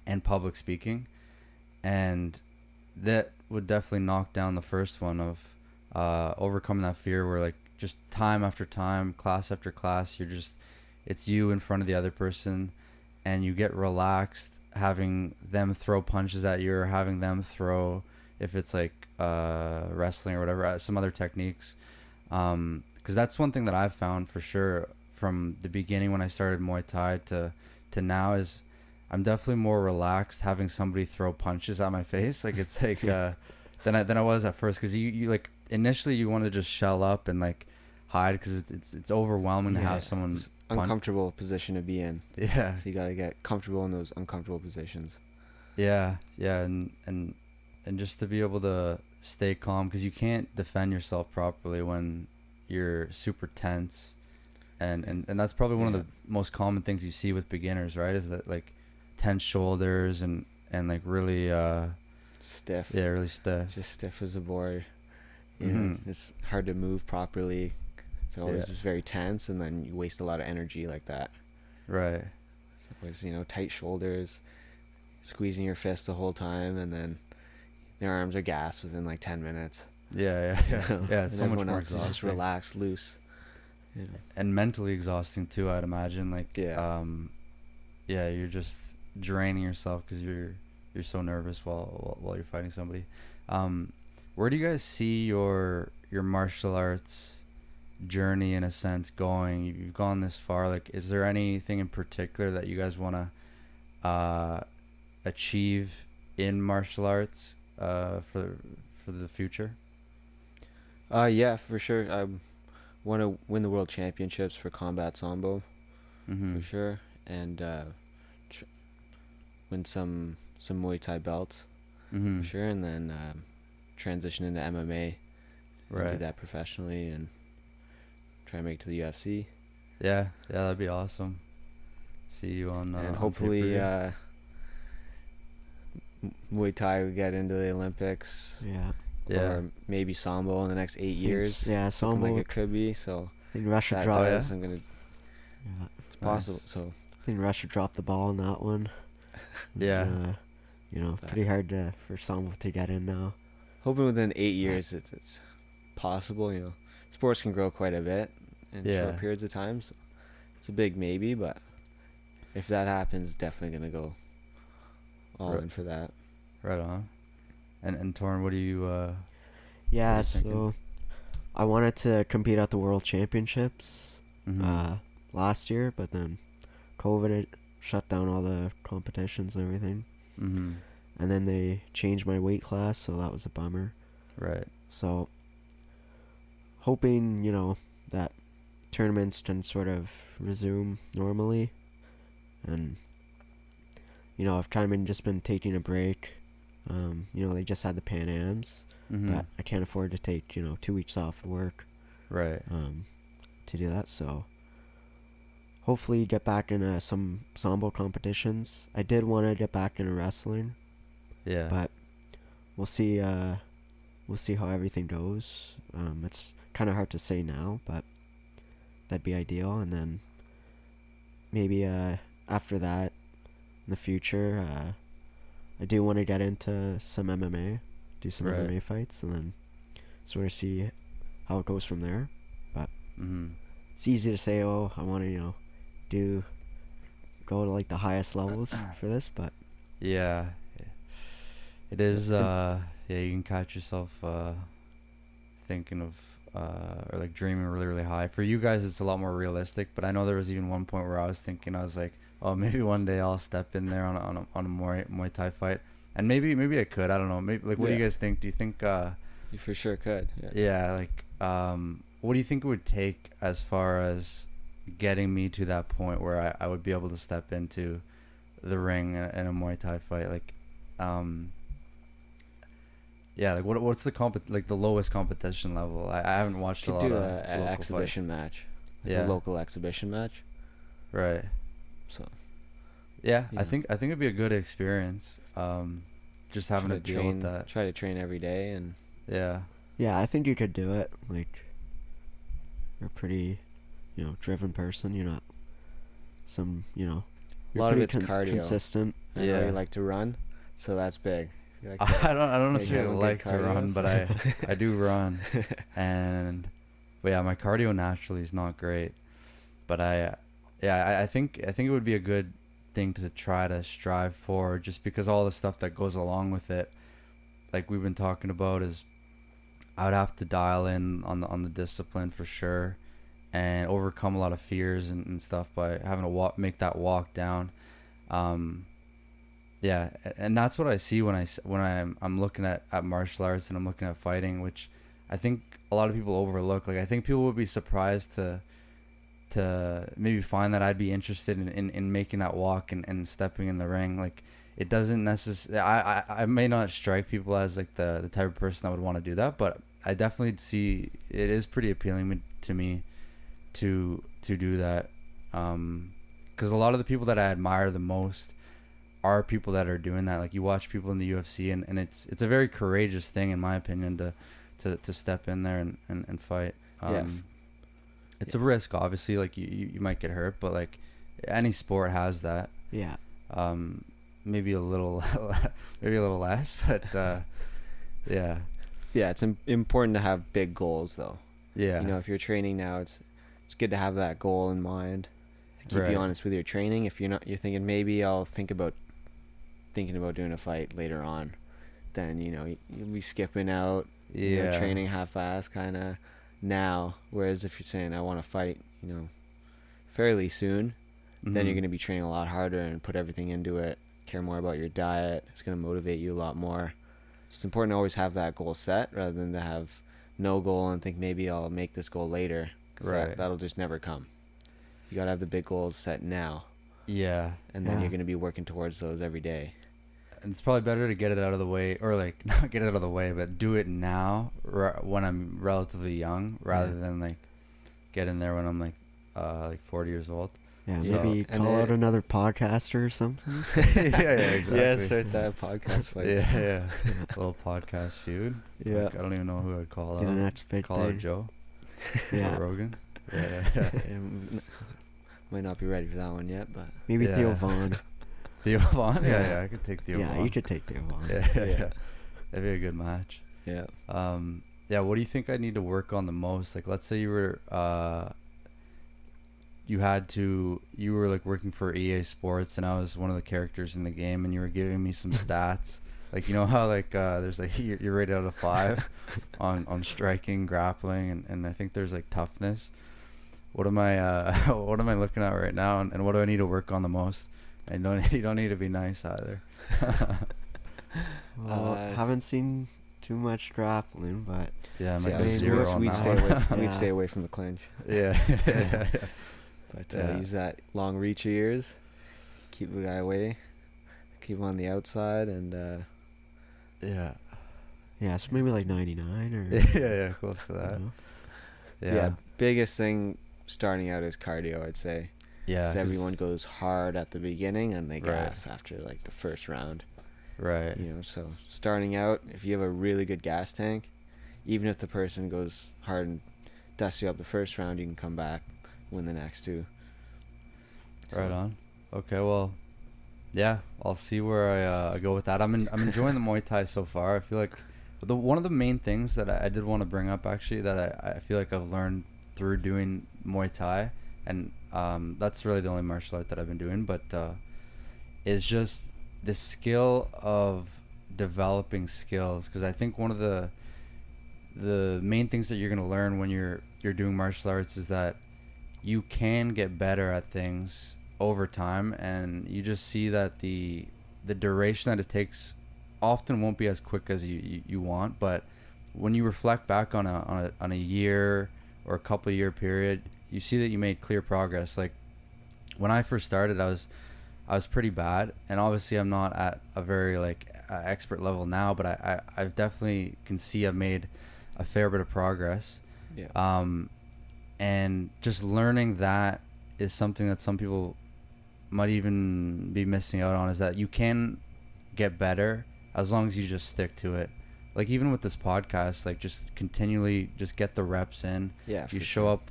and public speaking, and that would definitely knock down the first one of overcoming that fear, where, like, just time after time, class after class, it's you in front of the other person, and you get relaxed having them throw punches at you, or having them throw, if it's like wrestling or whatever, some other techniques, because that's one thing that I've found for sure from the beginning when I started Muay Thai to now, is I'm definitely more relaxed having somebody throw punches at my face. Like, it's like than I was at first, because you like, initially you want to just shell up and like hide, because it's overwhelming to have someone uncomfortable position to be in. Yeah. So you gotta get comfortable in those uncomfortable positions. Yeah, and just to be able to stay calm, because you can't defend yourself properly when you're super tense, and that's probably one of the most common things you see with beginners, right? Is that like tense shoulders and like really stiff. Yeah, really stiff. Just stiff as a board. You know, it's hard to move properly. It's always just very tense, and then you waste a lot of energy like that. Right. So always, you know, tight shoulders, squeezing your fist the whole time, and then your arms are gassed within like 10 minutes. Yeah. Yeah, it's so much more exhausting. Just relaxed, loose. Yeah. And mentally exhausting too, I'd imagine. Like, you're just draining yourself because you're so nervous while you're fighting somebody. Where do you guys see your martial arts journey, in a sense, going? You've gone this far. Like, is there anything in particular that you guys want to achieve in martial arts for the future? Yeah, for sure. I want to win the world championships for combat sambo, for sure, and win some Muay Thai belts, for sure, and then transition into MMA, right? Do that professionally and try and make it to the UFC. Yeah, that'd be awesome. See you on and hopefully Muay Thai will get into the Olympics. Or maybe sambo in the next 8 years. Yeah, sambo. Like it could be. So I think Russia dropped. It's possible. So I think Russia dropped the ball on that one. You know, pretty hard for sambo to get in now. Hoping within 8 years it's possible. You know, sports can grow quite a bit in short periods of time. So it's a big maybe, but if that happens, definitely gonna go all in for that. Right on. And Torin, what do you? So I wanted to compete at the World Championships last year, but then COVID shut down all the competitions and everything. And then they changed my weight class, so that was a bummer. Right. So hoping, you know, that tournaments can sort of resume normally, and you know, I've kind of just been taking a break. You know, they just had the Pan Ams, but I can't afford to take, you know, 2 weeks off of work. Right. To do that, so hopefully get back in some sambo competitions. I did want to get back into wrestling. Yeah. But we'll see. We'll see how everything goes. It's kind of hard to say now, but that'd be ideal. And then maybe after that, in the future, I do want to get into some MMA, do some MMA fights, and then sort of see how it goes from there. But it's easy to say, oh, I want to, you know, go to like the highest levels for this, but yeah, it is. Yeah, you can catch yourself thinking of or like dreaming really, really high. For you guys, it's a lot more realistic. But I know there was even one point where I was thinking, I was like, oh, maybe one day I'll step in there on a Muay Thai fight, and maybe I could. I don't know. Maybe like, what do you guys think? Do you think? You for sure could. Yeah. Like, what do you think it would take as far as getting me to that point where I would be able to step into the ring in a Muay Thai fight? Like, like what's the lowest competition level? I haven't watched a lot of an exhibition match. A local exhibition match. Right. So. Yeah, I think it'd be a good experience. Just having to deal with that. Try to train every day and. Yeah, I think you could do it. Like, you're a pretty, you know, driven person. You're not some, you know, you're a lot of it's cardio. Consistent. I know you like to run, so that's big. Like I don't necessarily like to run, but I do run, but yeah, my cardio naturally is not great, but I think it would be a good thing to try to strive for, just because all the stuff that goes along with it, like we've been talking about, is I would have to dial in on the discipline for sure, and overcome a lot of fears and stuff by having to make that walk down. Yeah, and that's what I see when I'm looking at martial arts and I'm looking at fighting, which I think a lot of people overlook. Like, I think people would be surprised to maybe find that I'd be interested in making that walk and stepping in the ring. Like, it doesn't necessarily. I may not strike people as like the type of person that would want to do that, but I definitely see it is pretty appealing to me to do that, because a lot of the people that I admire the most are people that are doing that. Like, you watch people in the UFC, and it's a very courageous thing, in my opinion, to step in there and fight. It's a risk, obviously. Like, you might get hurt, but like any sport has that. Yeah. Maybe a little less, but yeah. Yeah, it's important to have big goals, though. Yeah. You know, if you're training now, it's good to have that goal in mind. To keep you honest with your training. If you're thinking, maybe I'll thinking about doing a fight later on, then, you know, you'll be skipping out. Yeah. You know, training half-assed kind of now. Whereas if you're saying, I want to fight, you know, fairly soon, then you're going to be training a lot harder and put everything into it. Care more about your diet. It's going to motivate you a lot more. So it's important to always have that goal set rather than to have no goal and think maybe I'll make this goal later. Because that'll just never come. You got to have the big goals set now. Yeah. And then you're going to be working towards those every day. And it's probably better to get it out of the way, or like not get it out of the way, but do it now when I'm relatively young, rather than like get in there when I'm like 40 years old. Yeah, maybe call out another podcaster or something. Yeah, exactly. Yeah, start that podcast fight. Yeah. A little podcast feud. Yeah. Like, I don't even know who I'd call out. The next big call out Joe. Yeah. Joe Rogan. Yeah. Might not be ready for that one yet, but maybe Theo Vaughn. Theo Vaughn? Yeah, I could take Theo Vaughn. Yeah, you could take Theo Vaughn. Yeah. That'd be a good match. Yeah. Yeah, what do you think I need to work on the most? Like, let's say you were like working for EA Sports, and I was one of the characters in the game, and you were giving me some stats. Like, you know how like there's like you're rated out of 5 on striking, grappling, and I think there's like toughness. What am I looking at right now, and what do I need to work on the most? And you don't need to be nice either. Well, haven't seen too much grappling, but yeah, I'm like zero on that one. We'd stay away from the clinch. Yeah. But use that long reach of yours, keep the guy away, keep him on the outside, and so maybe like 99 or yeah, close to that. Yeah, biggest thing starting out is cardio, I'd say. Yeah, because everyone goes hard at the beginning and they gas after like the first round. Right. You know, so starting out, if you have a really good gas tank, even if the person goes hard and dusts you up the first round, you can come back, win the next 2. Right on. Okay, well, yeah, I'll see where I go with that. I'm enjoying the Muay Thai so far. I feel like one of the main things that I did want to bring up, actually, that I feel like I've learned through doing Muay Thai, and that's really the only martial art that I've been doing, but is just the skill of developing skills. Because I think one of the main things that you're going to learn when you're doing martial arts is that you can get better at things over time, and you just see that the duration that it takes often won't be as quick as you want. But when you reflect back on a year or a couple year period, you see that you made clear progress. Like, when I first started, I was pretty bad, and obviously I'm not at a very expert level now, but I've definitely can see I've made a fair bit of progress. Yeah. And just learning that is something that some people might even be missing out on, is that you can get better as long as you just stick to it. Like, even with this podcast, like, just continually just get the reps in. Yeah. You show up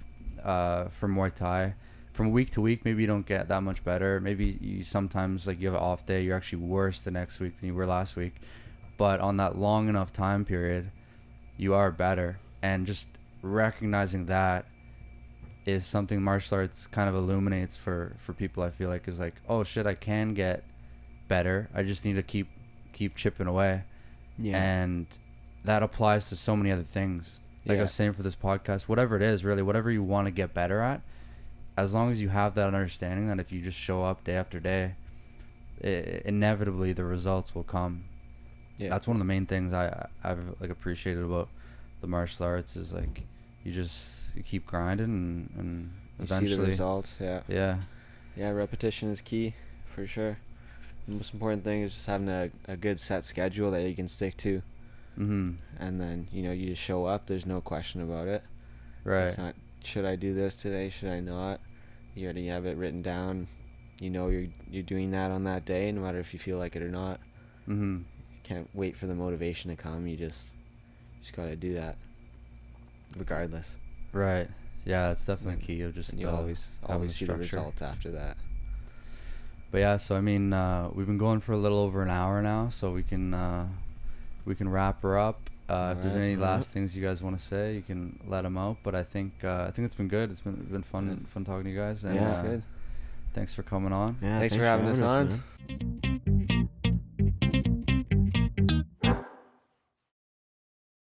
for Muay Thai from week to week. Maybe you don't get that much better. Maybe you sometimes, like, you have an off day, you're actually worse the next week than you were last week. But on that long enough time period, you are better. And just recognizing that is something martial arts kind of illuminates for people. I feel like is like, oh shit, I can get better. I just need to keep chipping away. Yeah. And that applies to so many other things. Like I was saying for this podcast, whatever it is, really, whatever you want to get better at, as long as you have that understanding that if you just show up day after day, inevitably the results will come. Yeah. That's one of the main things I've like appreciated about the martial arts is like you keep grinding and eventually you see the results. Yeah. Repetition is key for sure. The most important thing is just having a good set schedule that you can stick to. Mm-hmm. And then you just show up. There's no question about it. Right. It's not should I do this today? Should I not? You already have it written down. You know you're doing that on that day, no matter if you feel like it or not. Mm-hmm. You can't wait for the motivation to come. You just gotta do that, regardless. Right. Yeah, that's definitely key. Of just and you always see the results after that. But yeah, so I mean, we've been going for a little over an hour now, so we can wrap her up. If there's any last things you guys want to say, you can let them out. But I think it's been good. It's been fun talking to you guys. And, yeah, it's good. Thanks for coming on. Yeah, thanks for having us on.